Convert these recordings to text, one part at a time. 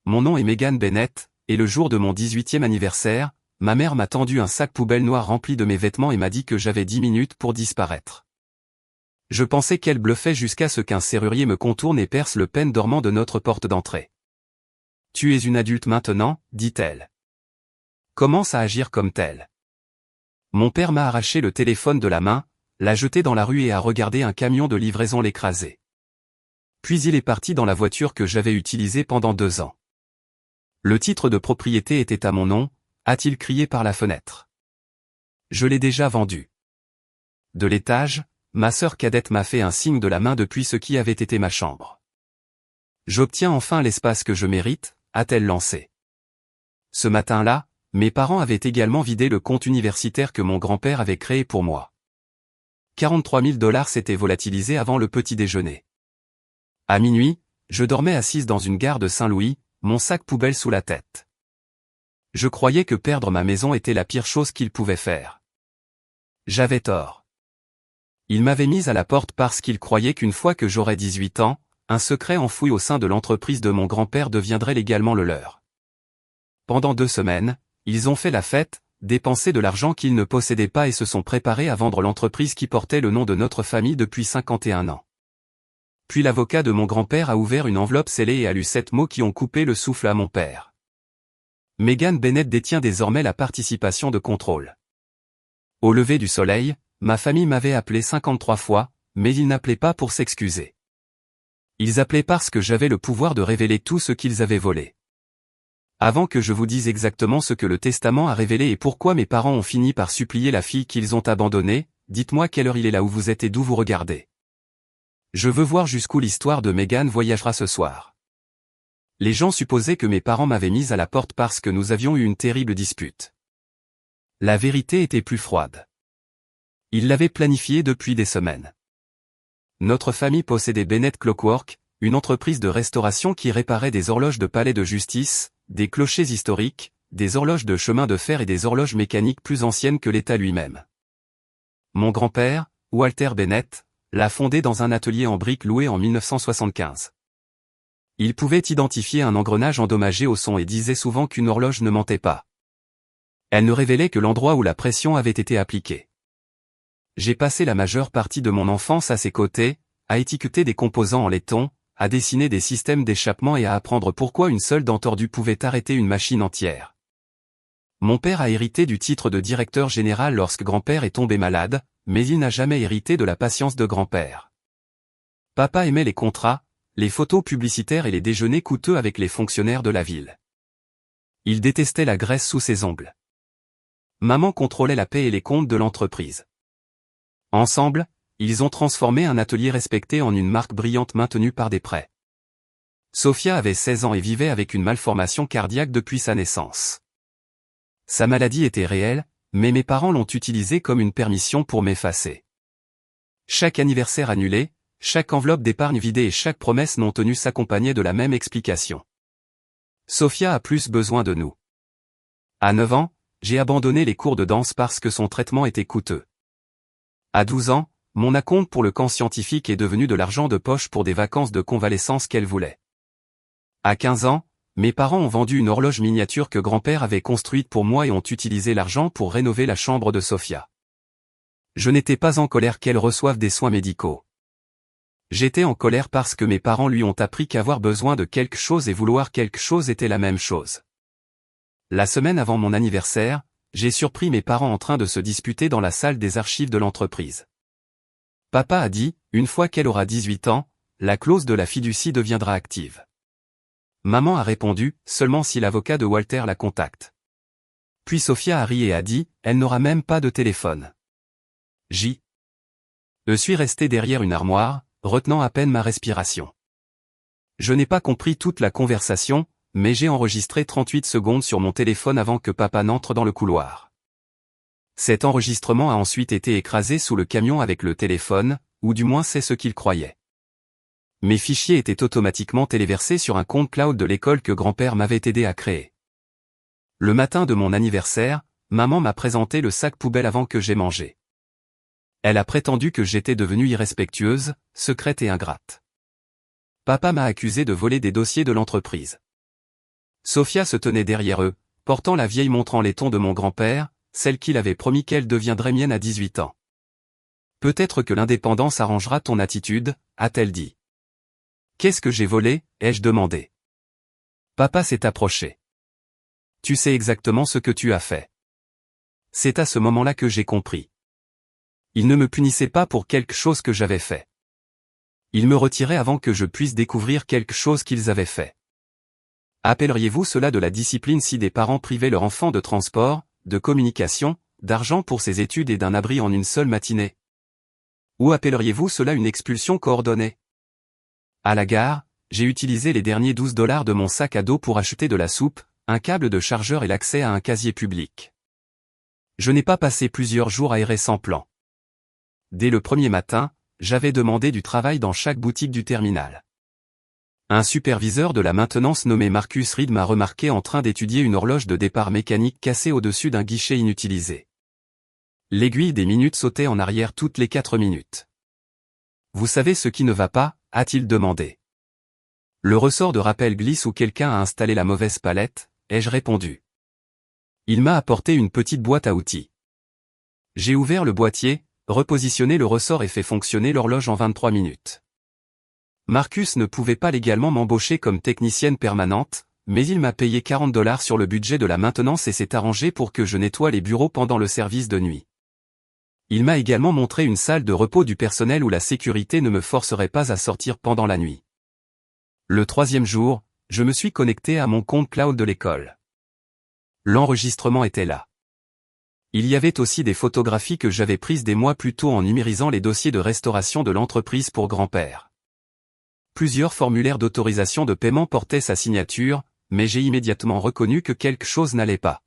Mon nom est Megan Bennett, et le jour de mon 18e anniversaire, ma mère m'a tendu un sac poubelle noir rempli de mes vêtements et m'a dit que j'avais 10 minutes pour disparaître. Je pensais qu'elle bluffait jusqu'à ce qu'un serrurier me contourne et perce le pêne dormant de notre porte d'entrée. « Tu es une adulte maintenant » dit-elle. « Commence à agir comme telle. » Mon père m'a arraché le téléphone de la main, l'a jeté dans la rue et a regardé un camion de livraison l'écraser. Puis il est parti dans la voiture que j'avais utilisée pendant 2 ans. Le titre de propriété était à mon nom, a-t-il crié par la fenêtre. Je l'ai déjà vendu. De l'étage, ma sœur cadette m'a fait un signe de la main depuis ce qui avait été ma chambre. J'obtiens enfin l'espace que je mérite, a-t-elle lancé. Ce matin-là, mes parents avaient également vidé le compte universitaire que mon grand-père avait créé pour moi. 43 000 $ s'étaient volatilisés avant le petit déjeuner. À minuit, je dormais assise dans une gare de Saint-Louis, mon sac poubelle sous la tête. Je croyais que perdre ma maison était la pire chose qu'il pouvait faire. J'avais tort. Il m'avait mise à la porte parce qu'il croyait qu'une fois que j'aurais 18 ans, un secret enfoui au sein de l'entreprise de mon grand-père deviendrait légalement le leur. Pendant 2 semaines, ils ont fait la fête, dépensé de l'argent qu'ils ne possédaient pas et se sont préparés à vendre l'entreprise qui portait le nom de notre famille depuis 51 ans. Puis l'avocat de mon grand-père a ouvert une enveloppe scellée et a lu 7 mots qui ont coupé le souffle à mon père. Megan Bennett détient désormais la participation de contrôle. Au lever du soleil, ma famille m'avait appelé 53 fois, mais ils n'appelaient pas pour s'excuser. Ils appelaient parce que j'avais le pouvoir de révéler tout ce qu'ils avaient volé. Avant que je vous dise exactement ce que le testament a révélé et pourquoi mes parents ont fini par supplier la fille qu'ils ont abandonnée, dites-moi quelle heure il est là où vous êtes et d'où vous regardez. Je veux voir jusqu'où l'histoire de Megan voyagera ce soir. Les gens supposaient que mes parents m'avaient mise à la porte parce que nous avions eu une terrible dispute. La vérité était plus froide. Ils l'avaient planifiée depuis des semaines. Notre famille possédait Bennett Clockwork, une entreprise de restauration qui réparait des horloges de palais de justice, des clochers historiques, des horloges de chemin de fer et des horloges mécaniques plus anciennes que l'État lui-même. Mon grand-père, Walter Bennett, l'a fondée dans un atelier en briques loué en 1975. Il pouvait identifier un engrenage endommagé au son et disait souvent qu'une horloge ne mentait pas. Elle ne révélait que l'endroit où la pression avait été appliquée. J'ai passé la majeure partie de mon enfance à ses côtés, à étiqueter des composants en laiton, à dessiner des systèmes d'échappement et à apprendre pourquoi une seule dent tordue pouvait arrêter une machine entière. Mon père a hérité du titre de directeur général lorsque grand-père est tombé malade, mais il n'a jamais hérité de la patience de grand-père. Papa aimait les contrats, les photos publicitaires et les déjeuners coûteux avec les fonctionnaires de la ville. Il détestait la graisse sous ses ongles. Maman contrôlait la paie et les comptes de l'entreprise. Ensemble, ils ont transformé un atelier respecté en une marque brillante maintenue par des prêts. Sophia avait 16 ans et vivait avec une malformation cardiaque depuis sa naissance. Sa maladie était réelle, mais mes parents l'ont utilisée comme une permission pour m'effacer. Chaque anniversaire annulé, chaque enveloppe d'épargne vidée et chaque promesse non tenue s'accompagnait de la même explication. Sophia a plus besoin de nous. À 9 ans, j'ai abandonné les cours de danse parce que son traitement était coûteux. À 12 ans, mon acompte pour le camp scientifique est devenu de l'argent de poche pour des vacances de convalescence qu'elle voulait. À 15 ans, mes parents ont vendu une horloge miniature que grand-père avait construite pour moi et ont utilisé l'argent pour rénover la chambre de Sophia. Je n'étais pas en colère qu'elle reçoive des soins médicaux. J'étais en colère parce que mes parents lui ont appris qu'avoir besoin de quelque chose et vouloir quelque chose était la même chose. La semaine avant mon anniversaire, j'ai surpris mes parents en train de se disputer dans la salle des archives de l'entreprise. Papa a dit, une fois qu'elle aura 18 ans, la clause de la fiducie deviendra active. Maman a répondu, seulement si l'avocat de Walter la contacte. Puis Sophia a ri et a dit, elle n'aura même pas de téléphone. Je suis resté derrière une armoire, retenant à peine ma respiration. Je n'ai pas compris toute la conversation, mais j'ai enregistré 38 secondes sur mon téléphone avant que papa n'entre dans le couloir. Cet enregistrement a ensuite été écrasé sous le camion avec le téléphone, ou du moins c'est ce qu'il croyait. Mes fichiers étaient automatiquement téléversés sur un compte cloud de l'école que grand-père m'avait aidé à créer. Le matin de mon anniversaire, maman m'a présenté le sac poubelle avant que j'aie mangé. Elle a prétendu que j'étais devenue irrespectueuse, secrète et ingrate. Papa m'a accusé de voler des dossiers de l'entreprise. Sophia se tenait derrière eux, portant la vieille montre en laiton de mon grand-père, celle qu'il avait promis qu'elle deviendrait mienne à 18 ans. Peut-être que l'indépendance arrangera ton attitude, a-t-elle dit. Qu'est-ce que j'ai volé, ai-je demandé. Papa s'est approché. Tu sais exactement ce que tu as fait. C'est à ce moment-là que j'ai compris. Il ne me punissait pas pour quelque chose que j'avais fait. Il me retirait avant que je puisse découvrir quelque chose qu'ils avaient fait. Appelleriez-vous cela de la discipline si des parents privaient leur enfant de transport, de communication, d'argent pour ses études et d'un abri en une seule matinée? Ou appelleriez-vous cela une expulsion coordonnée? À la gare, j'ai utilisé les derniers 12 $ de mon sac à dos pour acheter de la soupe, un câble de chargeur et l'accès à un casier public. Je n'ai pas passé plusieurs jours à errer sans plan. Dès le premier matin, j'avais demandé du travail dans chaque boutique du terminal. Un superviseur de la maintenance nommé Marcus Reed m'a remarqué en train d'étudier une horloge de départ mécanique cassée au-dessus d'un guichet inutilisé. L'aiguille des minutes sautait en arrière toutes les 4 minutes. Vous savez ce qui ne va pas, a-t-il demandé. Le ressort de rappel glisse ou quelqu'un a installé la mauvaise palette, ai-je répondu. Il m'a apporté une petite boîte à outils. J'ai ouvert le boîtier, repositionné le ressort et fait fonctionner l'horloge en 23 minutes. Marcus ne pouvait pas légalement m'embaucher comme technicienne permanente, mais il m'a payé 40 $ sur le budget de la maintenance et s'est arrangé pour que je nettoie les bureaux pendant le service de nuit. Il m'a également montré une salle de repos du personnel où la sécurité ne me forcerait pas à sortir pendant la nuit. Le 3e jour, je me suis connecté à mon compte cloud de l'école. L'enregistrement était là. Il y avait aussi des photographies que j'avais prises des mois plus tôt en numérisant les dossiers de restauration de l'entreprise pour grand-père. Plusieurs formulaires d'autorisation de paiement portaient sa signature, mais j'ai immédiatement reconnu que quelque chose n'allait pas.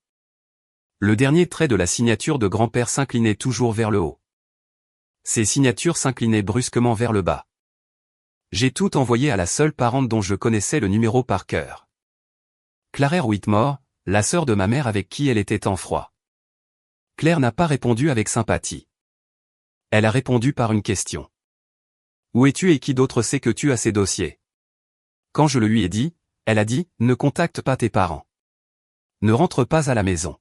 Le dernier trait de la signature de grand-père s'inclinait toujours vers le haut. Ses signatures s'inclinaient brusquement vers le bas. J'ai tout envoyé à la seule parente dont je connaissais le numéro par cœur. Claire Whitmore, la sœur de ma mère avec qui elle était en froid. Claire n'a pas répondu avec sympathie. Elle a répondu par une question. Où es-tu et qui d'autre sait que tu as ces dossiers? Quand je le lui ai dit, elle a dit, ne contacte pas tes parents. Ne rentre pas à la maison.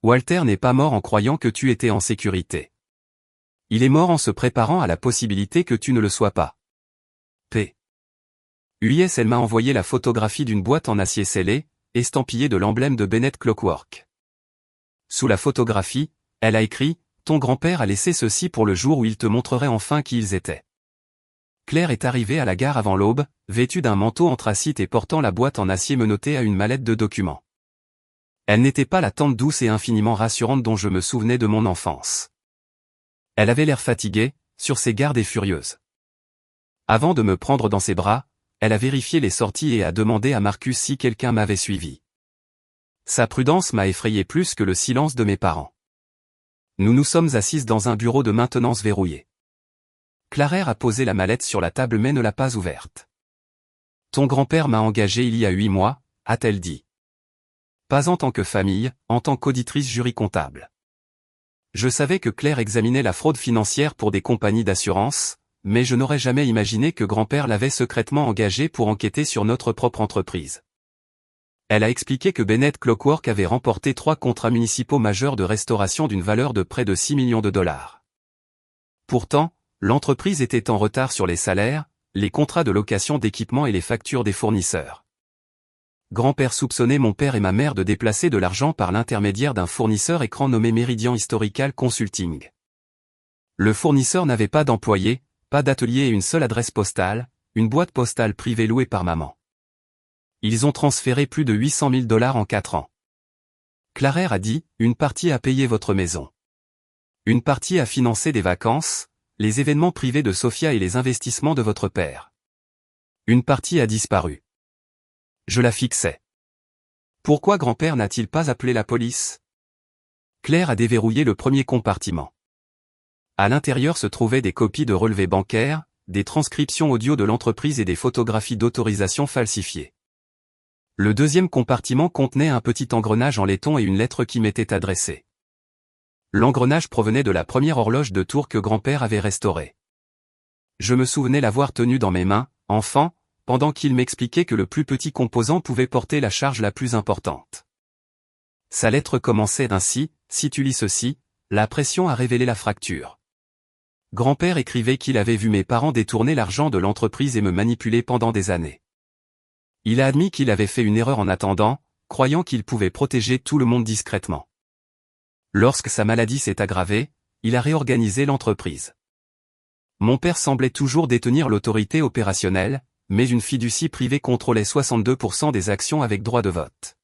Walter n'est pas mort en croyant que tu étais en sécurité. Il est mort en se préparant à la possibilité que tu ne le sois pas. P. US elle m'a envoyé la photographie d'une boîte en acier scellé, estampillée de l'emblème de Bennett Clockwork. Sous la photographie, elle a écrit, ton grand-père a laissé ceci pour le jour où il te montrerait enfin qui ils étaient. Claire est arrivée à la gare avant l'aube, vêtue d'un manteau anthracite et portant la boîte en acier menottée à une mallette de documents. Elle n'était pas la tante douce et infiniment rassurante dont je me souvenais de mon enfance. Elle avait l'air fatiguée, sur ses gardes et furieuse. Avant de me prendre dans ses bras, elle a vérifié les sorties et a demandé à Marcus si quelqu'un m'avait suivi. Sa prudence m'a effrayé plus que le silence de mes parents. Nous nous sommes assises dans un bureau de maintenance verrouillé. Claire a posé la mallette sur la table mais ne l'a pas ouverte. Ton grand-père m'a engagé il y a 8 mois, a-t-elle dit. Pas en tant que famille, en tant qu'auditrice jury comptable. Je savais que Claire examinait la fraude financière pour des compagnies d'assurance, mais je n'aurais jamais imaginé que grand-père l'avait secrètement engagé pour enquêter sur notre propre entreprise. Elle a expliqué que Bennett Clockwork avait remporté 3 contrats municipaux majeurs de restauration d'une valeur de près de 6 millions de $. Pourtant, l'entreprise était en retard sur les salaires, les contrats de location d'équipement et les factures des fournisseurs. Grand-père soupçonnait mon père et ma mère de déplacer de l'argent par l'intermédiaire d'un fournisseur écran nommé Meridian Historical Consulting. Le fournisseur n'avait pas d'employés, pas d'atelier et une seule adresse postale, une boîte postale privée louée par maman. Ils ont transféré plus de 800 000 $ en 4 ans. Claire a dit, une partie a payé votre maison. Une partie a financé des vacances, les événements privés de Sophia et les investissements de votre père. Une partie a disparu. Je la fixais. Pourquoi grand-père n'a-t-il pas appelé la police? Claire a déverrouillé le premier compartiment. À l'intérieur se trouvaient des copies de relevés bancaires, des transcriptions audio de l'entreprise et des photographies d'autorisation falsifiées. Le deuxième compartiment contenait un petit engrenage en laiton et une lettre qui m'était adressée. L'engrenage provenait de la première horloge de tour que grand-père avait restaurée. Je me souvenais l'avoir tenue dans mes mains, enfant, pendant qu'il m'expliquait que le plus petit composant pouvait porter la charge la plus importante. Sa lettre commençait ainsi, « Si tu lis ceci, la pression a révélé la fracture. » Grand-père écrivait qu'il avait vu mes parents détourner l'argent de l'entreprise et me manipuler pendant des années. Il a admis qu'il avait fait une erreur en attendant, croyant qu'il pouvait protéger tout le monde discrètement. Lorsque sa maladie s'est aggravée, il a réorganisé l'entreprise. Mon père semblait toujours détenir l'autorité opérationnelle, mais une fiducie privée contrôlait 62% des actions avec droit de vote.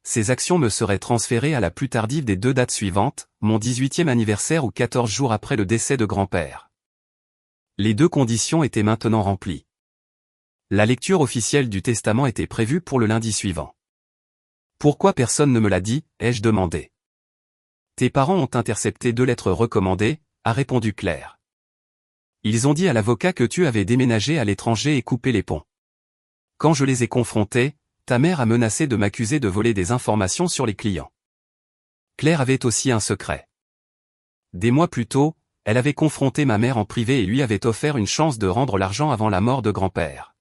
Ces actions me seraient transférées à la plus tardive des 2 dates suivantes, mon 18e anniversaire ou 14 jours après le décès de grand-père. Les 2 conditions étaient maintenant remplies. La lecture officielle du testament était prévue pour le lundi suivant. « Pourquoi personne ne me l'a dit ?» ai-je demandé. « Tes parents ont intercepté 2 lettres recommandées » a répondu Claire. « Ils ont dit à l'avocat que tu avais déménagé à l'étranger et coupé les ponts. Quand je les ai confrontés, ta mère a menacé de m'accuser de voler des informations sur les clients. » Claire avait aussi un secret. Des mois plus tôt, elle avait confronté ma mère en privé et lui avait offert une chance de rendre l'argent avant la mort de grand-père.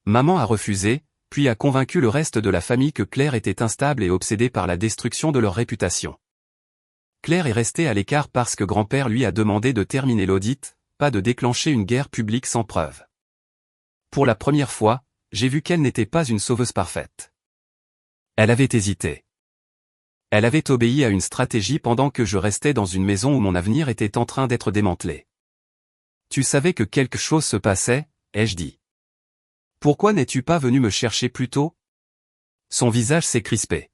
Maman a refusé, puis a convaincu le reste de la famille que Claire était instable et obsédée par la destruction de leur réputation. Claire est restée à l'écart parce que grand-père lui a demandé de terminer l'audit, pas de déclencher une guerre publique sans preuve. Pour la première fois, j'ai vu qu'elle n'était pas une sauveuse parfaite. Elle avait hésité. Elle avait obéi à une stratégie pendant que je restais dans une maison où mon avenir était en train d'être démantelé. « Tu savais que quelque chose se passait ?» ai-je dit. « Pourquoi n'es-tu pas venu me chercher plus tôt ?» Son visage s'est crispé.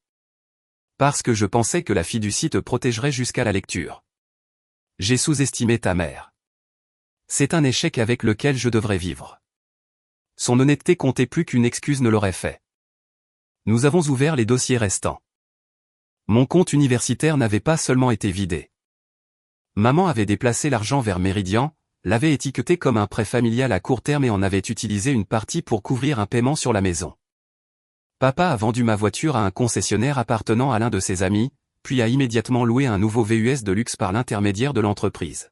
« Parce que je pensais que la fiducie te protégerait jusqu'à la lecture. J'ai sous-estimé ta mère. C'est un échec avec lequel je devrais vivre. » Son honnêteté comptait plus qu'une excuse ne l'aurait fait. Nous avons ouvert les dossiers restants. Mon compte universitaire n'avait pas seulement été vidé. Maman avait déplacé l'argent vers Méridian, l'avait étiqueté comme un prêt familial à court terme et en avait utilisé une partie pour couvrir un paiement sur la maison. Papa a vendu ma voiture à un concessionnaire appartenant à l'un de ses amis, puis a immédiatement loué un nouveau VUS de luxe par l'intermédiaire de l'entreprise.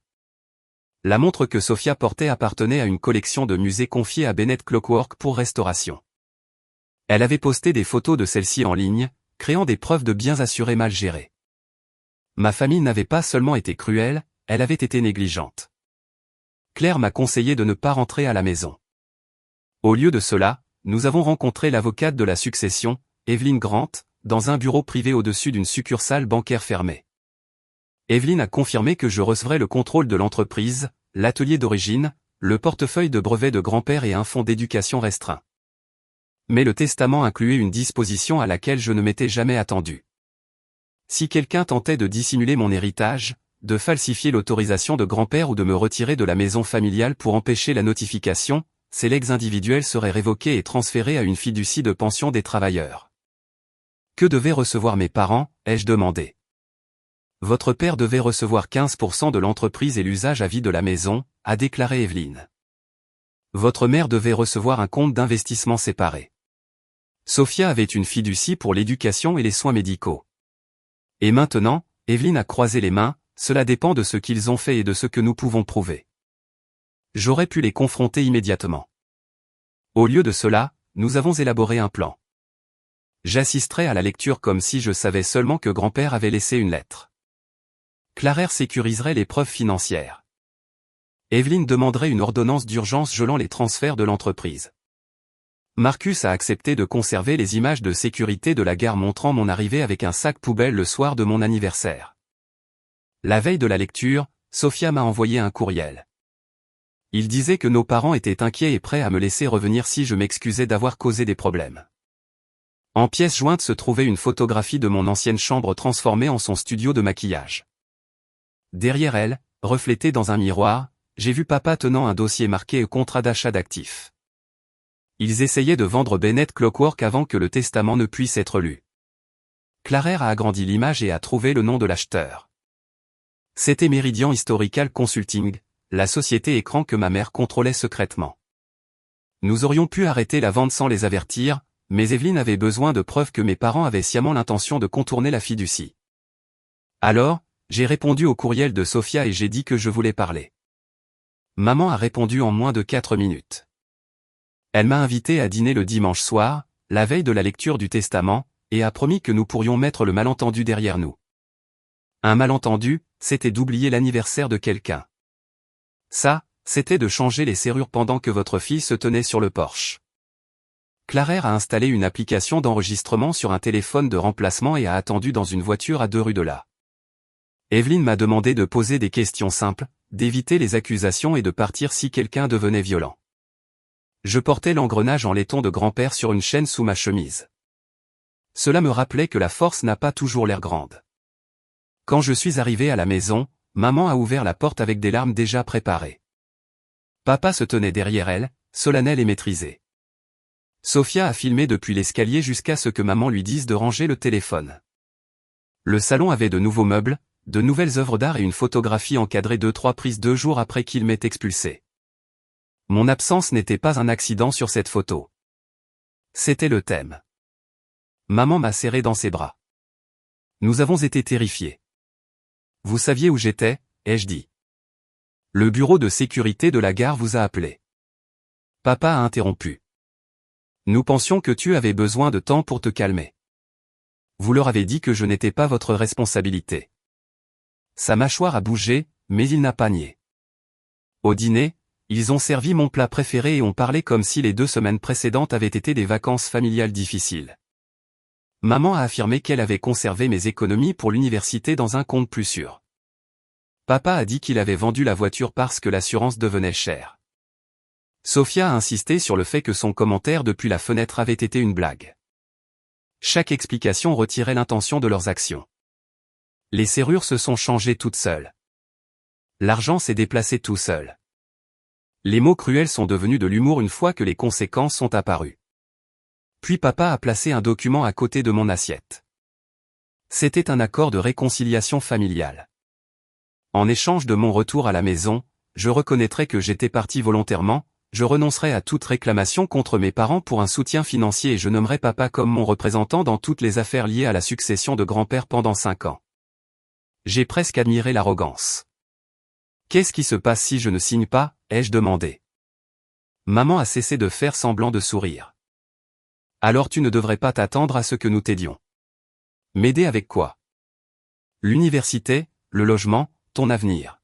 La montre que Sophia portait appartenait à une collection de musées confiée à Bennett Clockwork pour restauration. Elle avait posté des photos de celle-ci en ligne, créant des preuves de biens assurés mal gérés. Ma famille n'avait pas seulement été cruelle, elle avait été négligente. Claire m'a conseillé de ne pas rentrer à la maison. Au lieu de cela, nous avons rencontré l'avocate de la succession, Evelyn Grant, dans un bureau privé au-dessus d'une succursale bancaire fermée. Evelyn a confirmé que je recevrais le contrôle de l'entreprise, l'atelier d'origine, le portefeuille de brevets de grand-père et un fonds d'éducation restreint. Mais le testament incluait une disposition à laquelle je ne m'étais jamais attendu. Si quelqu'un tentait de dissimuler mon héritage, de falsifier l'autorisation de grand-père ou de me retirer de la maison familiale pour empêcher la notification, ces legs individuels seraient révoqués et transférés à une fiducie de pension des travailleurs. Que devaient recevoir mes parents, ai-je demandé. Votre père devait recevoir 15% de l'entreprise et l'usage à vie de la maison, a déclaré Evelyn. Votre mère devait recevoir un compte d'investissement séparé. Sophia avait une fiducie pour l'éducation et les soins médicaux. Et maintenant, Evelyn a croisé les mains, cela dépend de ce qu'ils ont fait et de ce que nous pouvons prouver. J'aurais pu les confronter immédiatement. Au lieu de cela, nous avons élaboré un plan. J'assisterai à la lecture comme si je savais seulement que grand-père avait laissé une lettre. Claire sécuriserait les preuves financières. Evelyn demanderait une ordonnance d'urgence gelant les transferts de l'entreprise. Marcus a accepté de conserver les images de sécurité de la gare montrant mon arrivée avec un sac poubelle le soir de mon anniversaire. La veille de la lecture, Sophia m'a envoyé un courriel. Il disait que nos parents étaient inquiets et prêts à me laisser revenir si je m'excusais d'avoir causé des problèmes. En pièce jointe se trouvait une photographie de mon ancienne chambre transformée en son studio de maquillage. Derrière elle, reflétée dans un miroir, j'ai vu papa tenant un dossier marqué contrat d'achat d'actifs. Ils essayaient de vendre Bennett Clockwork avant que le testament ne puisse être lu. Claire a agrandi l'image et a trouvé le nom de l'acheteur. C'était Meridian Historical Consulting, la société écran que ma mère contrôlait secrètement. Nous aurions pu arrêter la vente sans les avertir, mais Evelyn avait besoin de preuves que mes parents avaient sciemment l'intention de contourner la fiducie. Alors, j'ai répondu au courriel de Sophia et j'ai dit que je voulais parler. Maman a répondu en moins de 4 minutes. Elle m'a invité à dîner le dimanche soir, la veille de la lecture du Testament, et a promis que nous pourrions mettre le malentendu derrière nous. Un malentendu, c'était d'oublier l'anniversaire de quelqu'un. Ça, c'était de changer les serrures pendant que votre fille se tenait sur le porche. Claire a installé une application d'enregistrement sur un téléphone de remplacement et a attendu dans une voiture à 2 rues de là. Evelyne m'a demandé de poser des questions simples, d'éviter les accusations et de partir si quelqu'un devenait violent. Je portais l'engrenage en laiton de grand-père sur une chaîne sous ma chemise. Cela me rappelait que la force n'a pas toujours l'air grande. Quand je suis arrivé à la maison, maman a ouvert la porte avec des larmes déjà préparées. Papa se tenait derrière elle, solennel et maîtrisé. Sophia a filmé depuis l'escalier jusqu'à ce que maman lui dise de ranger le téléphone. Le salon avait de nouveaux meubles, de nouvelles œuvres d'art et une photographie encadrée 2-3 prises 2 jours après qu'il m'ait expulsé. Mon absence n'était pas un accident sur cette photo. C'était le thème. Maman m'a serré dans ses bras. Nous avons été terrifiés. Vous saviez où j'étais, ai-je dit. Le bureau de sécurité de la gare vous a appelé. Papa a interrompu. Nous pensions que tu avais besoin de temps pour te calmer. Vous leur avez dit que je n'étais pas votre responsabilité. Sa mâchoire a bougé, mais il n'a pas nié. Au dîner, ils ont servi mon plat préféré et ont parlé comme si les 2 semaines précédentes avaient été des vacances familiales difficiles. Maman a affirmé qu'elle avait conservé mes économies pour l'université dans un compte plus sûr. Papa a dit qu'il avait vendu la voiture parce que l'assurance devenait chère. Sophia a insisté sur le fait que son commentaire depuis la fenêtre avait été une blague. Chaque explication retirait l'intention de leurs actions. Les serrures se sont changées toutes seules. L'argent s'est déplacé tout seul. Les mots cruels sont devenus de l'humour une fois que les conséquences sont apparues. Puis papa a placé un document à côté de mon assiette. C'était un accord de réconciliation familiale. En échange de mon retour à la maison, je reconnaîtrai que j'étais parti volontairement, je renoncerai à toute réclamation contre mes parents pour un soutien financier et je nommerai papa comme mon représentant dans toutes les affaires liées à la succession de grand-père pendant 5 ans. J'ai presque admiré l'arrogance. Qu'est-ce qui se passe si je ne signe pas, ai-je demandé. Maman a cessé de faire semblant de sourire. Alors tu ne devrais pas t'attendre à ce que nous t'aidions. M'aider avec quoi? L'université, le logement, ton avenir.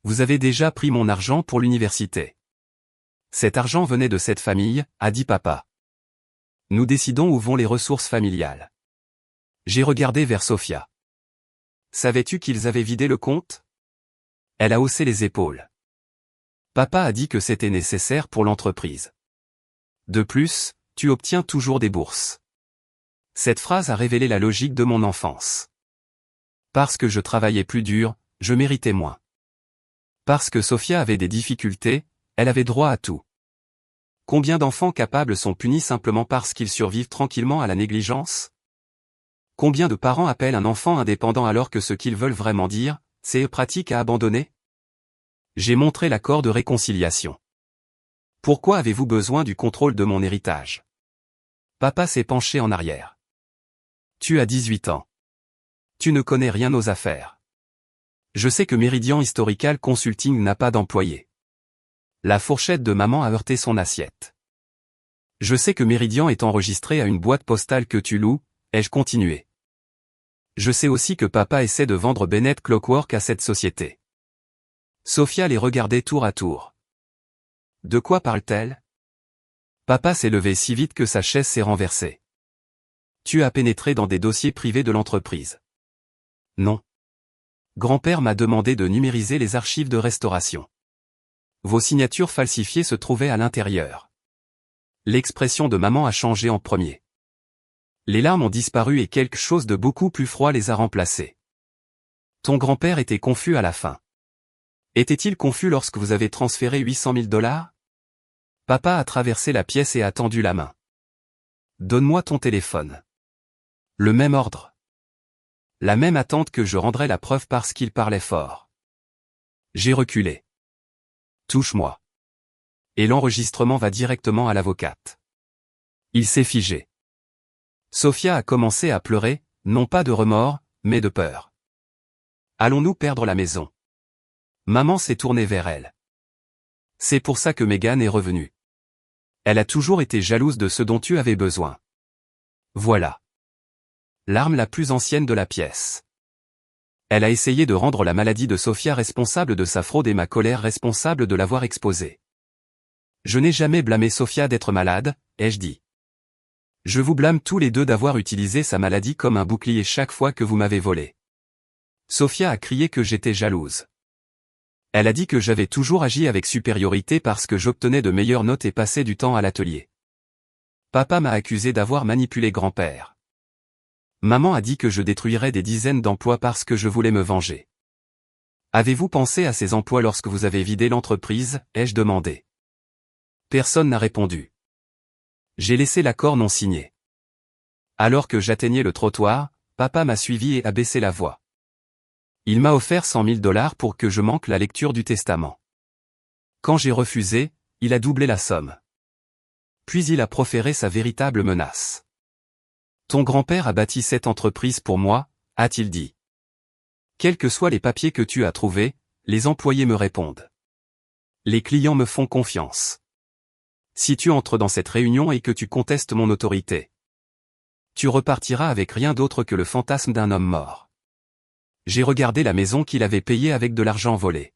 Vous avez déjà pris mon argent pour l'université. Cet argent venait de cette famille, a dit papa. Nous décidons où vont les ressources familiales. J'ai regardé vers Sophia. Savais-tu qu'ils avaient vidé le compte? Elle a haussé les épaules. Papa a dit que c'était nécessaire pour l'entreprise. De plus, tu obtiens toujours des bourses. Cette phrase a révélé la logique de mon enfance. Parce que je travaillais plus dur, je méritais moins. Parce que Sophia avait des difficultés, elle avait droit à tout. Combien d'enfants capables sont punis simplement parce qu'ils survivent tranquillement à la négligence? Combien de parents appellent un enfant indépendant alors que ce qu'ils veulent vraiment dire, c'est pratique à abandonner? J'ai montré l'accord de réconciliation. Pourquoi avez-vous besoin du contrôle de mon héritage? Papa s'est penché en arrière. Tu as 18 ans. Tu ne connais rien aux affaires. Je sais que Meridian Historical Consulting n'a pas d'employés. La fourchette de maman a heurté son assiette. Je sais que Meridian est enregistré à une boîte postale que tu loues, ai-je continué. Je sais aussi que papa essaie de vendre Bennett Clockwork à cette société. Sophia les regardait tour à tour. De quoi parle-t-elle? Papa s'est levé si vite que sa chaise s'est renversée. Tu as pénétré dans des dossiers privés de l'entreprise. Non. Grand-père m'a demandé de numériser les archives de restauration. Vos signatures falsifiées se trouvaient à l'intérieur. L'expression de maman a changé en premier. Les larmes ont disparu et quelque chose de beaucoup plus froid les a remplacées. Ton grand-père était confus à la fin. Était-il confus lorsque vous avez transféré 800 000 $? Papa a traversé la pièce et a tendu la main. Donne-moi ton téléphone. Le même ordre. La même attente que je rendrais la preuve parce qu'il parlait fort. J'ai reculé. Touche-moi. Et l'enregistrement va directement à l'avocate. Il s'est figé. Sophia a commencé à pleurer, non pas de remords, mais de peur. Allons-nous perdre la maison? Maman s'est tournée vers elle. C'est pour ça que Megan est revenue. Elle a toujours été jalouse de ce dont tu avais besoin. Voilà. L'arme la plus ancienne de la pièce. Elle a essayé de rendre la maladie de Sophia responsable de sa fraude et ma colère responsable de l'avoir exposée. Je n'ai jamais blâmé Sophia d'être malade, ai-je dit. Je vous blâme tous les deux d'avoir utilisé sa maladie comme un bouclier chaque fois que vous m'avez volé. Sophia a crié que j'étais jalouse. Elle a dit que j'avais toujours agi avec supériorité parce que j'obtenais de meilleures notes et passais du temps à l'atelier. Papa m'a accusé d'avoir manipulé grand-père. Maman a dit que je détruirais des dizaines d'emplois parce que je voulais me venger. Avez-vous pensé à ces emplois lorsque vous avez vidé l'entreprise, ai-je demandé. Personne n'a répondu. J'ai laissé l'accord non signé. Alors que j'atteignais le trottoir, papa m'a suivi et a baissé la voix. Il m'a offert 100 000 $ pour que je manque la lecture du testament. Quand j'ai refusé, il a doublé la somme. Puis il a proféré sa véritable menace. Ton grand-père a bâti cette entreprise pour moi, a-t-il dit. Quels que soient les papiers que tu as trouvés, les employés me répondent. Les clients me font confiance. Si tu entres dans cette réunion et que tu contestes mon autorité, tu repartiras avec rien d'autre que le fantasme d'un homme mort. J'ai regardé la maison qu'il avait payée avec de l'argent volé.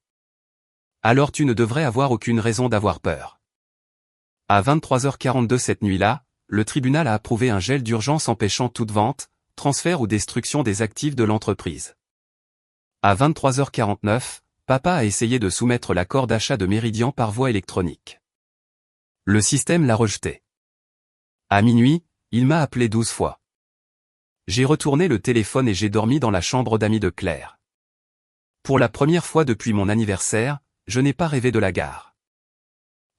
Alors tu ne devrais avoir aucune raison d'avoir peur. À 23h42 cette nuit-là, le tribunal a approuvé un gel d'urgence empêchant toute vente, transfert ou destruction des actifs de l'entreprise. À 23h49, papa a essayé de soumettre l'accord d'achat de Méridian par voie électronique. Le système l'a rejeté. À minuit, il m'a appelé 12 fois. J'ai retourné le téléphone et j'ai dormi dans la chambre d'amis de Claire. Pour la première fois depuis mon anniversaire, je n'ai pas rêvé de la gare.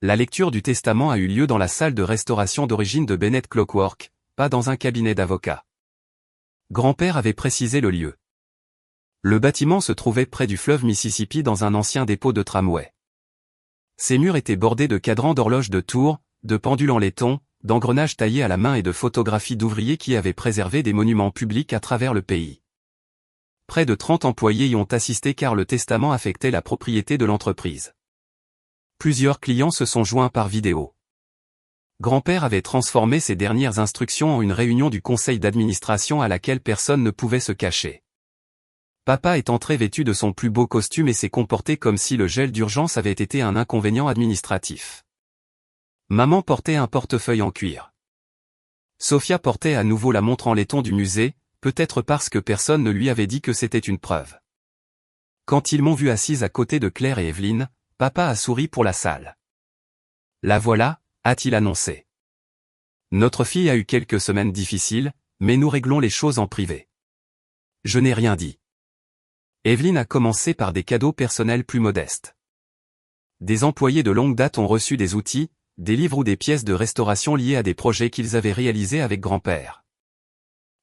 La lecture du testament a eu lieu dans la salle de restauration d'origine de Bennett Clockwork, pas dans un cabinet d'avocat. Grand-père avait précisé le lieu. Le bâtiment se trouvait près du fleuve Mississippi dans un ancien dépôt de tramway. Ses murs étaient bordés de cadrans d'horloges de tour, de pendules en laiton, d'engrenages taillés à la main et de photographies d'ouvriers qui avaient préservé des monuments publics à travers le pays. Près de 30 employés y ont assisté car le testament affectait la propriété de l'entreprise. Plusieurs clients se sont joints par vidéo. Grand-père avait transformé ses dernières instructions en une réunion du conseil d'administration à laquelle personne ne pouvait se cacher. Papa est entré vêtu de son plus beau costume et s'est comporté comme si le gel d'urgence avait été un inconvénient administratif. Maman portait un portefeuille en cuir. Sophia portait à nouveau la montre en laiton du musée, peut-être parce que personne ne lui avait dit que c'était une preuve. Quand ils m'ont vu assise à côté de Claire et Evelyne, papa a souri pour la salle. La voilà, a-t-il annoncé. Notre fille a eu quelques semaines difficiles, mais nous réglons les choses en privé. Je n'ai rien dit. Evelyne a commencé par des cadeaux personnels plus modestes. Des employés de longue date ont reçu des outils, des livres ou des pièces de restauration liées à des projets qu'ils avaient réalisés avec grand-père.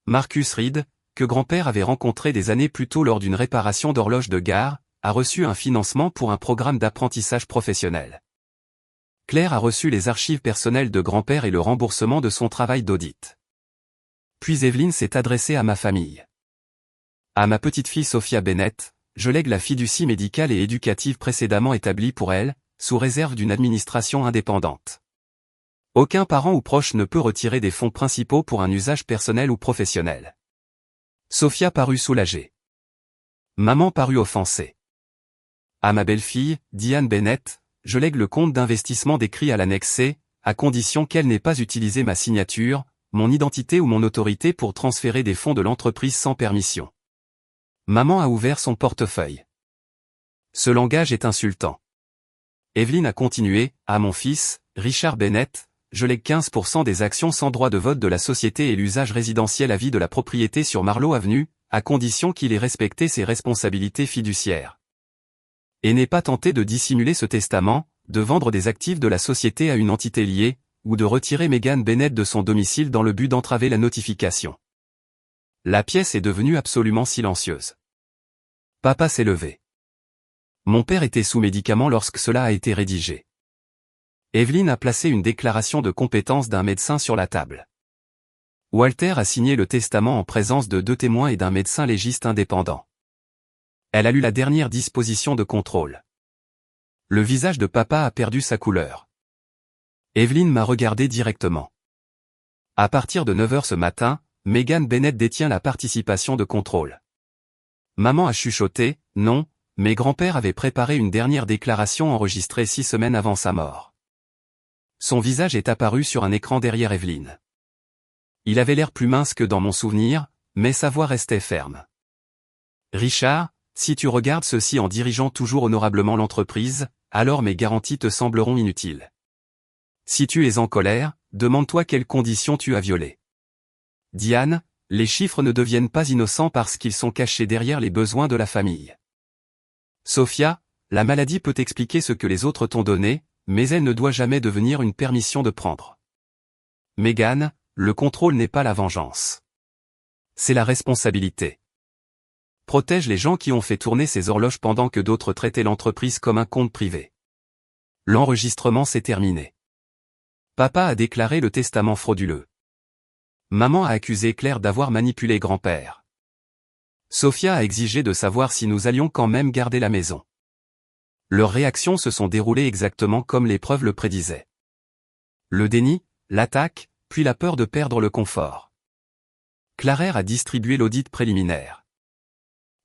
Marcus Reed, que grand-père avait rencontré des années plus tôt lors d'une réparation d'horloge de gare, a reçu un financement pour un programme d'apprentissage professionnel. Claire a reçu les archives personnelles de grand-père et le remboursement de son travail d'audit. Puis Evelyne s'est adressée à ma famille. À ma petite-fille Sophia Bennett, je lègue la fiducie médicale et éducative précédemment établie pour elle, sous réserve d'une administration indépendante. Aucun parent ou proche ne peut retirer des fonds principaux pour un usage personnel ou professionnel. Sophia parut soulagée. Maman parut offensée. À ma belle-fille, Diane Bennett, je lègue le compte d'investissement décrit à l'annexe C, à condition qu'elle n'ait pas utilisé ma signature, mon identité ou mon autorité pour transférer des fonds de l'entreprise sans permission. Maman a ouvert son portefeuille. Ce langage est insultant. Evelyne a continué, à mon fils, Richard Bennett, je lègue 15% des actions sans droit de vote de la société et l'usage résidentiel à vie de la propriété sur Marlowe Avenue, à condition qu'il ait respecté ses responsabilités fiduciaires. Et n'ait pas tenté de dissimuler ce testament, de vendre des actifs de la société à une entité liée, ou de retirer Megan Bennett de son domicile dans le but d'entraver la notification. La pièce est devenue absolument silencieuse. Papa s'est levé. Mon père était sous médicaments lorsque cela a été rédigé. Evelyne a placé une déclaration de compétence d'un médecin sur la table. Walter a signé le testament en présence de 2 témoins et d'un médecin légiste indépendant. Elle a lu la dernière disposition de contrôle. Le visage de papa a perdu sa couleur. Evelyne m'a regardé directement. À partir de 9 h ce matin, Megan Bennett détient la participation de contrôle. Maman a chuchoté, non, mais grand-père avait préparé une dernière déclaration enregistrée 6 semaines avant sa mort. Son visage est apparu sur un écran derrière Evelyne. Il avait l'air plus mince que dans mon souvenir, mais sa voix restait ferme. Richard, si tu regardes ceci en dirigeant toujours honorablement l'entreprise, alors mes garanties te sembleront inutiles. Si tu es en colère, demande-toi quelles conditions tu as violées. Diane, les chiffres ne deviennent pas innocents parce qu'ils sont cachés derrière les besoins de la famille. Sophia, la maladie peut expliquer ce que les autres t'ont donné, mais elle ne doit jamais devenir une permission de prendre. Megan, le contrôle n'est pas la vengeance. C'est la responsabilité. Protège les gens qui ont fait tourner ces horloges pendant que d'autres traitaient l'entreprise comme un compte privé. L'enregistrement s'est terminé. Papa a déclaré le testament frauduleux. Maman a accusé Claire d'avoir manipulé grand-père. Sophia a exigé de savoir si nous allions quand même garder la maison. Leurs réactions se sont déroulées exactement comme les preuves le prédisaient. Le déni, l'attaque, puis la peur de perdre le confort. Claire a distribué l'audit préliminaire.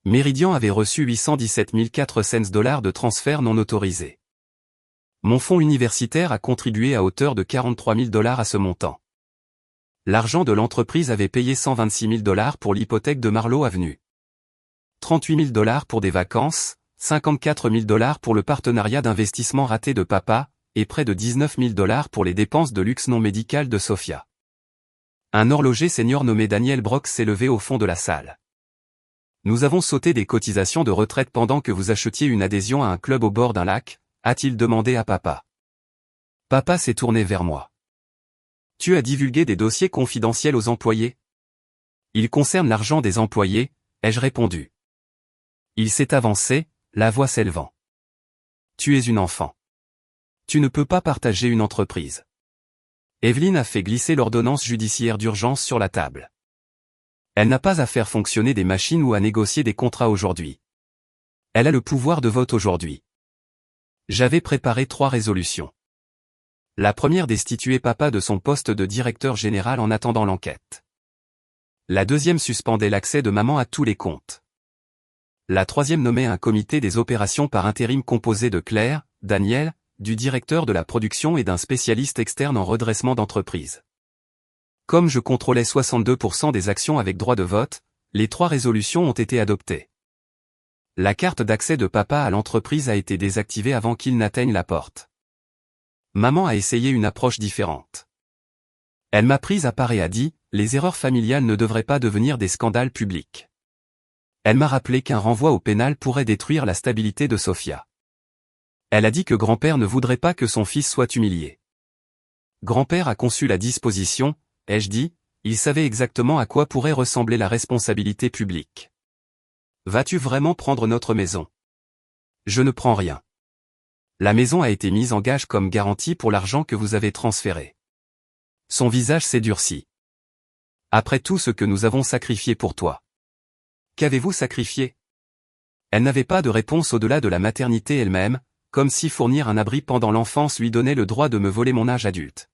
Meridian avait reçu 817 400 $ de transferts non autorisés. Mon fonds universitaire a contribué à hauteur de 43 000 $ à ce montant. L'argent de l'entreprise avait payé 126 000 $ pour l'hypothèque de Marlowe Avenue. 38 000 $ pour des vacances, 54 000 $ pour le partenariat d'investissement raté de papa, et près de 19 000 $ pour les dépenses de luxe non médicales de Sophia. Un horloger senior nommé Daniel Brock s'est levé au fond de la salle. Nous avons sauté des cotisations de retraite pendant que vous achetiez une adhésion à un club au bord d'un lac, a-t-il demandé à papa. Papa s'est tourné vers moi. Tu as divulgué des dossiers confidentiels aux employés? Ils concernent l'argent des employés, ai-je répondu. Il s'est avancé, la voix s'élevant. Tu es une enfant. Tu ne peux pas partager une entreprise. Evelyne a fait glisser l'ordonnance judiciaire d'urgence sur la table. Elle n'a pas à faire fonctionner des machines ou à négocier des contrats aujourd'hui. Elle a le pouvoir de vote aujourd'hui. J'avais préparé 3 résolutions. La première destituait papa de son poste de directeur général en attendant l'enquête. La deuxième suspendait l'accès de maman à tous les comptes. La troisième nommait un comité des opérations par intérim composé de Claire, Daniel, du directeur de la production et d'un spécialiste externe en redressement d'entreprise. Comme je contrôlais 62% des actions avec droit de vote, les 3 résolutions ont été adoptées. La carte d'accès de papa à l'entreprise a été désactivée avant qu'il n'atteigne la porte. Maman a essayé une approche différente. Elle m'a prise à part et a dit, les erreurs familiales ne devraient pas devenir des scandales publics. Elle m'a rappelé qu'un renvoi au pénal pourrait détruire la stabilité de Sophia. Elle a dit que grand-père ne voudrait pas que son fils soit humilié. Grand-père a conçu la disposition, ai-je dit, il savait exactement à quoi pourrait ressembler la responsabilité publique. Vas-tu vraiment prendre notre maison? Je ne prends rien. La maison a été mise en gage comme garantie pour l'argent que vous avez transféré. Son visage s'est durci. Après tout ce que nous avons sacrifié pour toi. Qu'avez-vous sacrifié? Elle n'avait pas de réponse au-delà de la maternité elle-même, comme si fournir un abri pendant l'enfance lui donnait le droit de me voler mon âge adulte.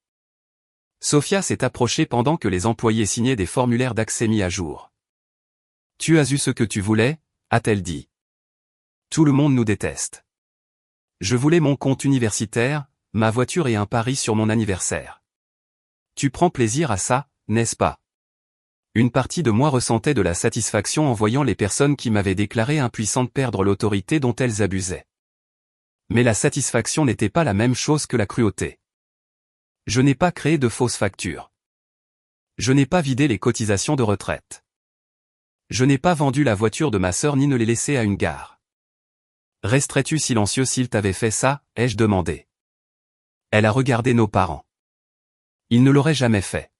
Sophia s'est approchée pendant que les employés signaient des formulaires d'accès mis à jour. Tu as eu ce que tu voulais, a-t-elle dit. Tout le monde nous déteste. Je voulais mon compte universitaire, ma voiture et un pari sur mon anniversaire. Tu prends plaisir à ça, n'est-ce pas? Une partie de moi ressentait de la satisfaction en voyant les personnes qui m'avaient déclaré impuissantes perdre l'autorité dont elles abusaient. Mais la satisfaction n'était pas la même chose que la cruauté. Je n'ai pas créé de fausses factures. Je n'ai pas vidé les cotisations de retraite. Je n'ai pas vendu la voiture de ma sœur ni ne l'ai laissée à une gare. Resterais-tu silencieux s'il t'avait fait ça, ai-je demandé. Elle a regardé nos parents. Ils ne l'auraient jamais fait.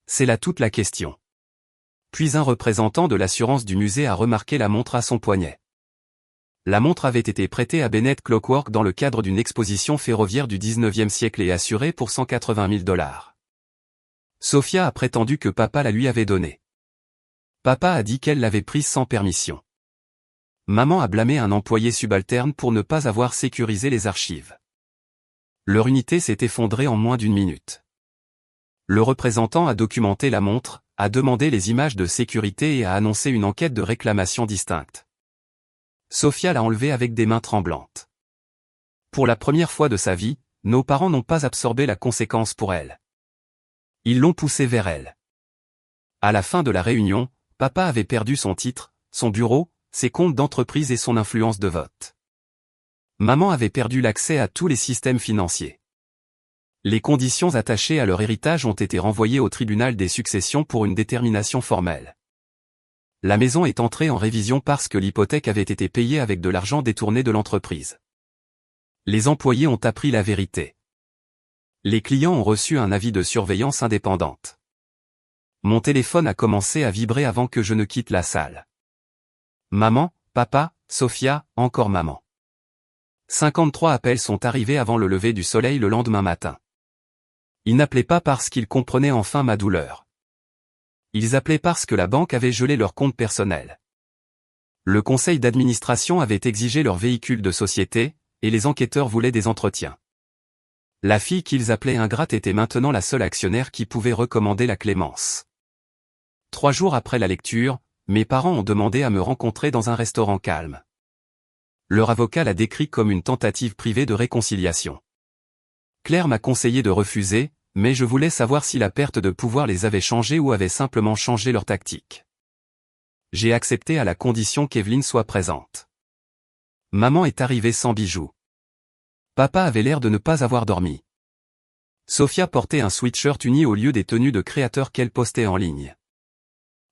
C'est là toute la question. « » Puis un représentant de l'assurance du musée a remarqué la montre à son poignet. La montre avait été prêtée à Bennett Clockwork dans le cadre d'une exposition ferroviaire du 19e siècle et assurée pour 180 000 $. Sophia a prétendu que papa la lui avait donnée. Papa a dit qu'elle l'avait prise sans permission. Maman a blâmé un employé subalterne pour ne pas avoir sécurisé les archives. Leur unité s'est effondrée en moins d'une minute. Le représentant a documenté la montre, a demandé les images de sécurité et a annoncé une enquête de réclamation distincte. Sophia l'a enlevée avec des mains tremblantes. Pour la première fois de sa vie, nos parents n'ont pas absorbé la conséquence pour elle. Ils l'ont poussée vers elle. À la fin de la réunion, papa avait perdu son titre, son bureau, ses comptes d'entreprise et son influence de vote. Maman avait perdu l'accès à tous les systèmes financiers. Les conditions attachées à leur héritage ont été renvoyées au tribunal des successions pour une détermination formelle. La maison est entrée en révision parce que l'hypothèque avait été payée avec de l'argent détourné de l'entreprise. Les employés ont appris la vérité. Les clients ont reçu un avis de surveillance indépendante. Mon téléphone a commencé à vibrer avant que je ne quitte la salle. Maman, papa, Sophia, encore maman. 53 appels sont arrivés avant le lever du soleil le lendemain matin. Ils n'appelaient pas parce qu'ils comprenaient enfin ma douleur. Ils appelaient parce que la banque avait gelé leur compte personnel. Le conseil d'administration avait exigé leur véhicule de société, et les enquêteurs voulaient des entretiens. La fille qu'ils appelaient ingrate était maintenant la seule actionnaire qui pouvait recommander la clémence. 3 jours après la lecture, mes parents ont demandé à me rencontrer dans un restaurant calme. Leur avocat l'a décrit comme une tentative privée de réconciliation. Claire m'a conseillé de refuser, mais je voulais savoir si la perte de pouvoir les avait changés ou avait simplement changé leur tactique. J'ai accepté à la condition qu'Evelyne soit présente. Maman est arrivée sans bijoux. Papa avait l'air de ne pas avoir dormi. Sophia portait un sweatshirt uni au lieu des tenues de créateurs qu'elle postait en ligne.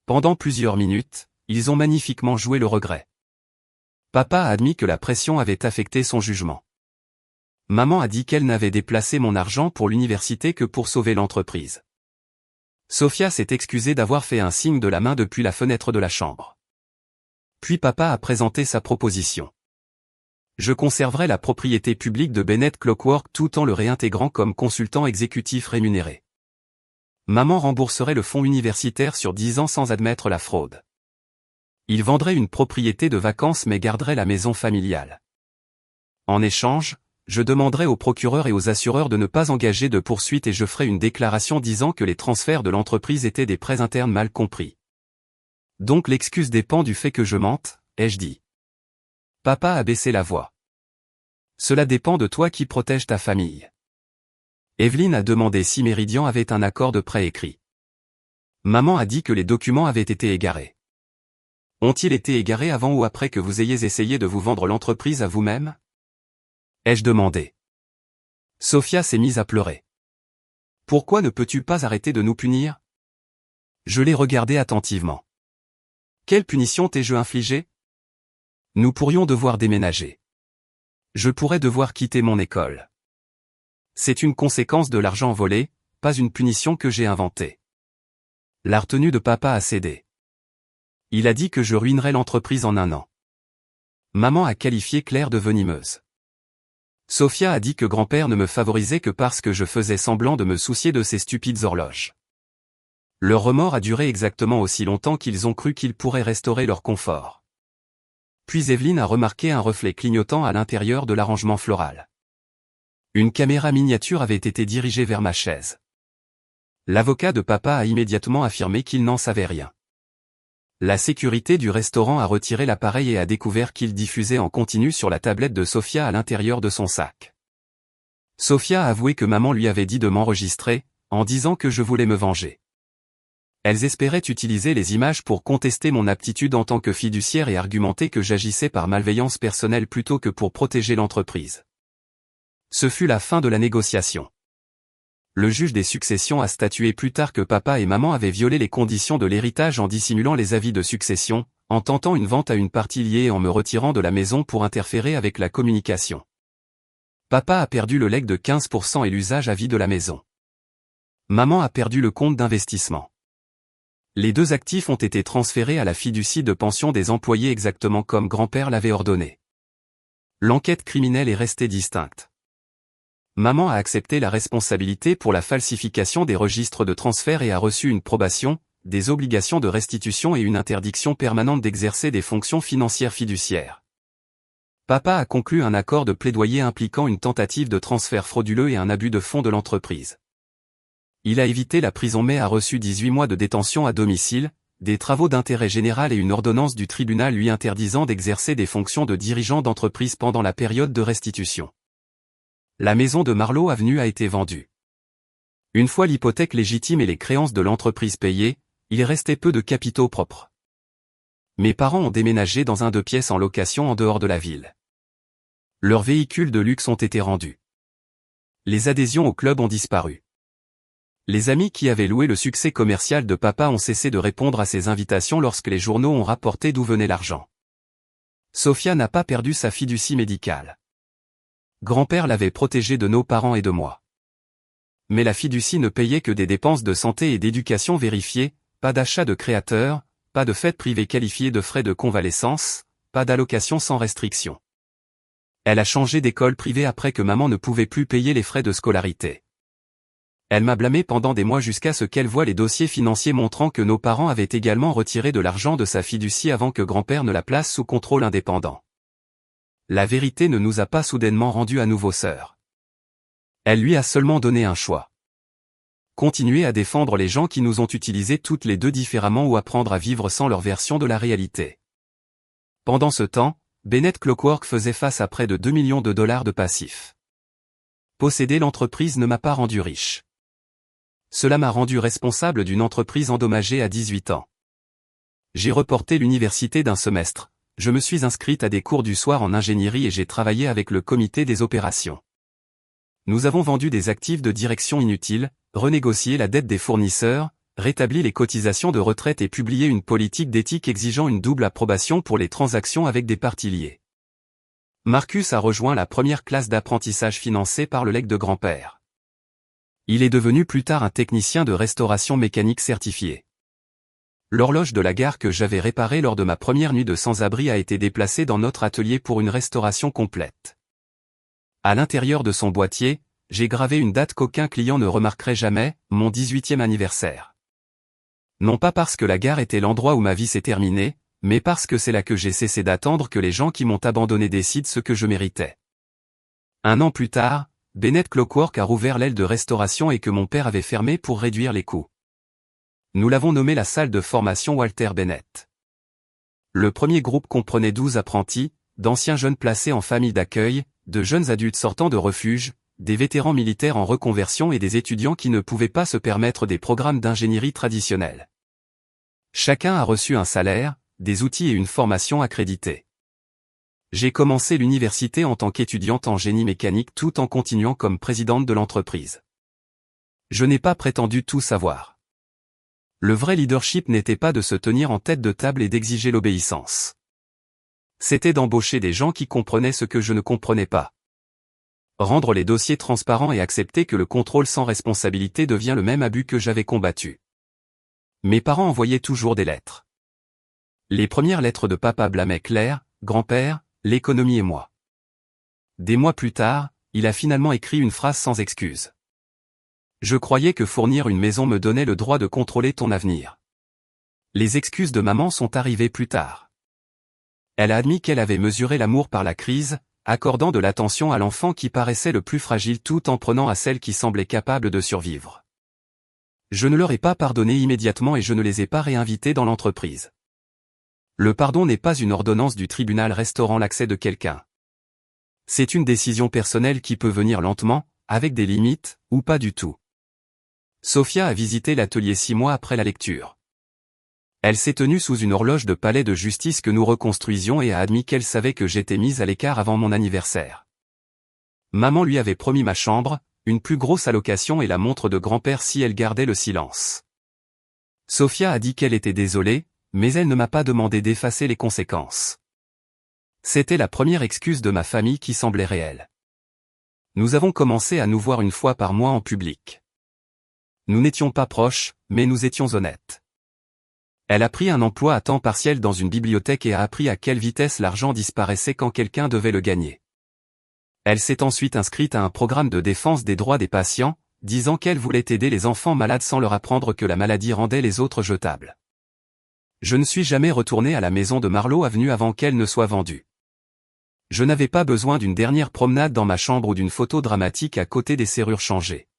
Pendant plusieurs minutes, ils ont magnifiquement joué le regret. Papa a admis que la pression avait affecté son jugement. Maman a dit qu'elle n'avait déplacé mon argent pour l'université que pour sauver l'entreprise. Sophia s'est excusée d'avoir fait un signe de la main depuis la fenêtre de la chambre. Puis papa a présenté sa proposition. Je conserverai la propriété publique de Bennett Clockwork tout en le réintégrant comme consultant exécutif rémunéré. Maman rembourserait le fonds universitaire sur 10 ans sans admettre la fraude. Il vendrait une propriété de vacances mais garderait la maison familiale. En échange, je demanderai aux procureurs et aux assureurs de ne pas engager de poursuites et je ferai une déclaration disant que les transferts de l'entreprise étaient des prêts internes mal compris. Donc l'excuse dépend du fait que je mente, ai-je dit. Papa a baissé la voix. Cela dépend de toi qui protège ta famille. Evelyne a demandé si Méridian avait un accord de prêt écrit. Maman a dit que les documents avaient été égarés. Ont-ils été égarés avant ou après que vous ayez essayé de vous vendre l'entreprise à vous-même ? Ai-je demandé. Sophia s'est mise à pleurer. Pourquoi ne peux-tu pas arrêter de nous punir ? Je l'ai regardé attentivement. Quelle punition t'ai-je infligée ? Nous pourrions devoir déménager. Je pourrais devoir quitter mon école. C'est une conséquence de l'argent volé, pas une punition que j'ai inventée. La retenue de papa a cédé. Il a dit que je ruinerais l'entreprise en 1 an. Maman a qualifié Claire de venimeuse. Sophia a dit que grand-père ne me favorisait que parce que je faisais semblant de me soucier de ces stupides horloges. Leur remords a duré exactement aussi longtemps qu'ils ont cru qu'ils pourraient restaurer leur confort. Puis Evelyne a remarqué un reflet clignotant à l'intérieur de l'arrangement floral. Une caméra miniature avait été dirigée vers ma chaise. L'avocat de papa a immédiatement affirmé qu'il n'en savait rien. La sécurité du restaurant a retiré l'appareil et a découvert qu'il diffusait en continu sur la tablette de Sophia à l'intérieur de son sac. Sophia a avoué que maman lui avait dit de m'enregistrer, en disant que je voulais me venger. Elles espéraient utiliser les images pour contester mon aptitude en tant que fiduciaire et argumenter que j'agissais par malveillance personnelle plutôt que pour protéger l'entreprise. Ce fut la fin de la négociation. Le juge des successions a statué plus tard que papa et maman avaient violé les conditions de l'héritage en dissimulant les avis de succession, en tentant une vente à une partie liée et en me retirant de la maison pour interférer avec la communication. Papa a perdu le legs de 15% et l'usage à vie de la maison. Maman a perdu le compte d'investissement. Les 2 actifs ont été transférés à la fiducie de pension des employés exactement comme grand-père l'avait ordonné. L'enquête criminelle est restée distincte. Maman a accepté la responsabilité pour la falsification des registres de transfert et a reçu une probation, des obligations de restitution et une interdiction permanente d'exercer des fonctions financières fiduciaires. Papa a conclu un accord de plaidoyer impliquant une tentative de transfert frauduleux et un abus de fonds de l'entreprise. Il a évité la prison mais a reçu 18 mois de détention à domicile, des travaux d'intérêt général et une ordonnance du tribunal lui interdisant d'exercer des fonctions de dirigeant d'entreprise pendant la période de restitution. La maison de Marleau Avenue a été vendue. Une fois l'hypothèque légitime et les créances de l'entreprise payées, il restait peu de capitaux propres. Mes parents ont déménagé dans un 2 pièces en location en dehors de la ville. Leurs véhicules de luxe ont été rendus. Les adhésions au club ont disparu. Les amis qui avaient loué le succès commercial de papa ont cessé de répondre à ses invitations lorsque les journaux ont rapporté d'où venait l'argent. Sophia n'a pas perdu sa fiducie médicale. Grand-père l'avait protégée de nos parents et de moi. Mais la fiducie ne payait que des dépenses de santé et d'éducation vérifiées, pas d'achat de créateurs, pas de fêtes privées qualifiées de frais de convalescence, pas d'allocation sans restriction. Elle a changé d'école privée après que maman ne pouvait plus payer les frais de scolarité. Elle m'a blâmé pendant des mois jusqu'à ce qu'elle voie les dossiers financiers montrant que nos parents avaient également retiré de l'argent de sa fiducie avant que grand-père ne la place sous contrôle indépendant. La vérité ne nous a pas soudainement rendus à nouveau sœurs. Elle lui a seulement donné un choix. Continuer à défendre les gens qui nous ont utilisés toutes les deux différemment ou apprendre à vivre sans leur version de la réalité. Pendant ce temps, Bennett Clockwork faisait face à près de 2 millions de dollars de passifs. Posséder l'entreprise ne m'a pas rendu riche. Cela m'a rendu responsable d'une entreprise endommagée à 18 ans. J'ai reporté l'université d'un semestre. Je me suis inscrite à des cours du soir en ingénierie et j'ai travaillé avec le comité des opérations. Nous avons vendu des actifs de direction inutiles, renégocié la dette des fournisseurs, rétabli les cotisations de retraite et publié une politique d'éthique exigeant une double approbation pour les transactions avec des parties liées. Marcus a rejoint la première classe d'apprentissage financée par le legs de grand-père. Il est devenu plus tard un technicien de restauration mécanique certifié. L'horloge de la gare que j'avais réparée lors de ma première nuit de sans-abri a été déplacée dans notre atelier pour une restauration complète. À l'intérieur de son boîtier, j'ai gravé une date qu'aucun client ne remarquerait jamais, mon 18e anniversaire. Non pas parce que la gare était l'endroit où ma vie s'est terminée, mais parce que c'est là que j'ai cessé d'attendre que les gens qui m'ont abandonné décident ce que je méritais. Un an plus tard, Bennett Clockwork a rouvert l'aile de restauration et que mon père avait fermé pour réduire les coûts. Nous l'avons nommé la salle de formation Walter Bennett. Le premier groupe comprenait 12 apprentis, d'anciens jeunes placés en famille d'accueil, de jeunes adultes sortant de refuge, des vétérans militaires en reconversion et des étudiants qui ne pouvaient pas se permettre des programmes d'ingénierie traditionnels. Chacun a reçu un salaire, des outils et une formation accréditée. J'ai commencé l'université en tant qu'étudiante en génie mécanique tout en continuant comme présidente de l'entreprise. Je n'ai pas prétendu tout savoir. Le vrai leadership n'était pas de se tenir en tête de table et d'exiger l'obéissance. C'était d'embaucher des gens qui comprenaient ce que je ne comprenais pas. Rendre les dossiers transparents et accepter que le contrôle sans responsabilité devient le même abus que j'avais combattu. Mes parents envoyaient toujours des lettres. Les premières lettres de papa blâmaient Claire, grand-père, l'économie et moi. Des mois plus tard, il a finalement écrit une phrase sans excuse. Je croyais que fournir une maison me donnait le droit de contrôler ton avenir. Les excuses de maman sont arrivées plus tard. Elle a admis qu'elle avait mesuré l'amour par la crise, accordant de l'attention à l'enfant qui paraissait le plus fragile tout en prenant à celle qui semblait capable de survivre. Je ne leur ai pas pardonné immédiatement et je ne les ai pas réinvités dans l'entreprise. Le pardon n'est pas une ordonnance du tribunal restaurant l'accès de quelqu'un. C'est une décision personnelle qui peut venir lentement, avec des limites, ou pas du tout. Sophia a visité l'atelier 6 mois après la lecture. Elle s'est tenue sous une horloge de palais de justice que nous reconstruisions et a admis qu'elle savait que j'étais mise à l'écart avant mon anniversaire. Maman lui avait promis ma chambre, une plus grosse allocation et la montre de grand-père si elle gardait le silence. Sophia a dit qu'elle était désolée, mais elle ne m'a pas demandé d'effacer les conséquences. C'était la première excuse de ma famille qui semblait réelle. Nous avons commencé à nous voir une fois par mois en public. Nous n'étions pas proches, mais nous étions honnêtes. Elle a pris un emploi à temps partiel dans une bibliothèque et a appris à quelle vitesse l'argent disparaissait quand quelqu'un devait le gagner. Elle s'est ensuite inscrite à un programme de défense des droits des patients, disant qu'elle voulait aider les enfants malades sans leur apprendre que la maladie rendait les autres jetables. Je ne suis jamais retourné à la maison de Marleau Avenue avant qu'elle ne soit vendue. Je n'avais pas besoin d'une dernière promenade dans ma chambre ou d'une photo dramatique à côté des serrures changées.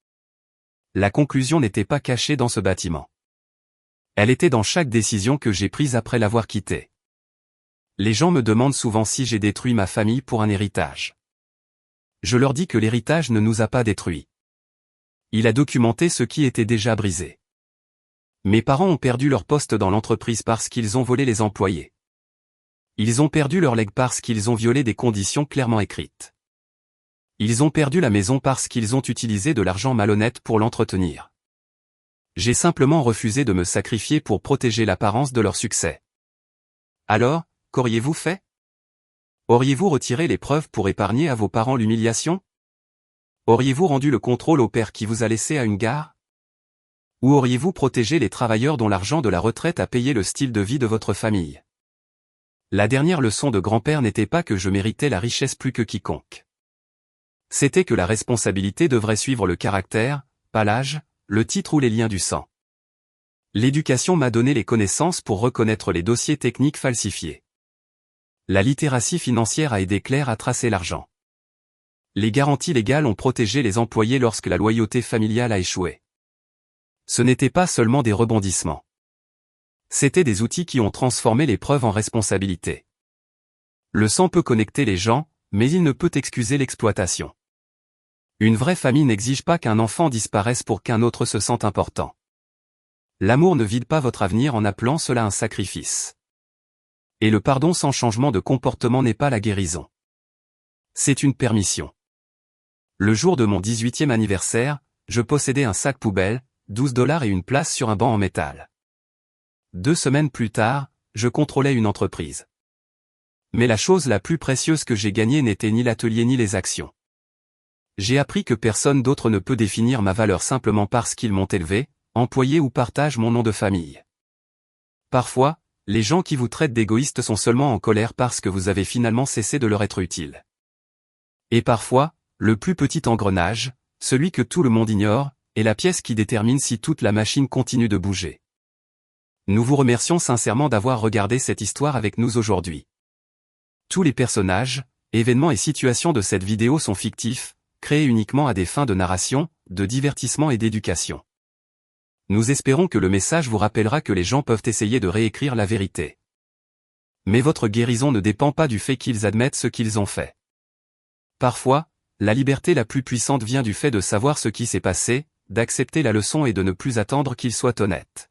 La conclusion n'était pas cachée dans ce bâtiment. Elle était dans chaque décision que j'ai prise après l'avoir quitté. Les gens me demandent souvent si j'ai détruit ma famille pour un héritage. Je leur dis que l'héritage ne nous a pas détruits. Il a documenté ce qui était déjà brisé. Mes parents ont perdu leur poste dans l'entreprise parce qu'ils ont volé les employés. Ils ont perdu leur legs parce qu'ils ont violé des conditions clairement écrites. Ils ont perdu la maison parce qu'ils ont utilisé de l'argent malhonnête pour l'entretenir. J'ai simplement refusé de me sacrifier pour protéger l'apparence de leur succès. Alors, qu'auriez-vous fait? Auriez-vous retiré les preuves pour épargner à vos parents l'humiliation? Auriez-vous rendu le contrôle au père qui vous a laissé à une gare? Ou auriez-vous protégé les travailleurs dont l'argent de la retraite a payé le style de vie de votre famille? La dernière leçon de grand-père n'était pas que je méritais la richesse plus que quiconque. C'était que la responsabilité devrait suivre le caractère, pas l'âge, le titre ou les liens du sang. L'éducation m'a donné les connaissances pour reconnaître les dossiers techniques falsifiés. La littératie financière a aidé Claire à tracer l'argent. Les garanties légales ont protégé les employés lorsque la loyauté familiale a échoué. Ce n'était pas seulement des rebondissements. C'étaient des outils qui ont transformé les preuves en responsabilité. Le sang peut connecter les gens, mais il ne peut excuser l'exploitation. Une vraie famille n'exige pas qu'un enfant disparaisse pour qu'un autre se sente important. L'amour ne vide pas votre avenir en appelant cela un sacrifice. Et le pardon sans changement de comportement n'est pas la guérison. C'est une permission. Le jour de mon 18e anniversaire, je possédais un sac poubelle, $12 et une place sur un banc en métal. 2 semaines plus tard, je contrôlais une entreprise. Mais la chose la plus précieuse que j'ai gagnée n'était ni l'atelier ni les actions. J'ai appris que personne d'autre ne peut définir ma valeur simplement parce qu'ils m'ont élevé, employé ou partagent mon nom de famille. Parfois, les gens qui vous traitent d'égoïste sont seulement en colère parce que vous avez finalement cessé de leur être utile. Et parfois, le plus petit engrenage, celui que tout le monde ignore, est la pièce qui détermine si toute la machine continue de bouger. Nous vous remercions sincèrement d'avoir regardé cette histoire avec nous aujourd'hui. Tous les personnages, événements et situations de cette vidéo sont fictifs, créés uniquement à des fins de narration, de divertissement et d'éducation. Nous espérons que le message vous rappellera que les gens peuvent essayer de réécrire la vérité. Mais votre guérison ne dépend pas du fait qu'ils admettent ce qu'ils ont fait. Parfois, la liberté la plus puissante vient du fait de savoir ce qui s'est passé, d'accepter la leçon et de ne plus attendre qu'ils soient honnêtes.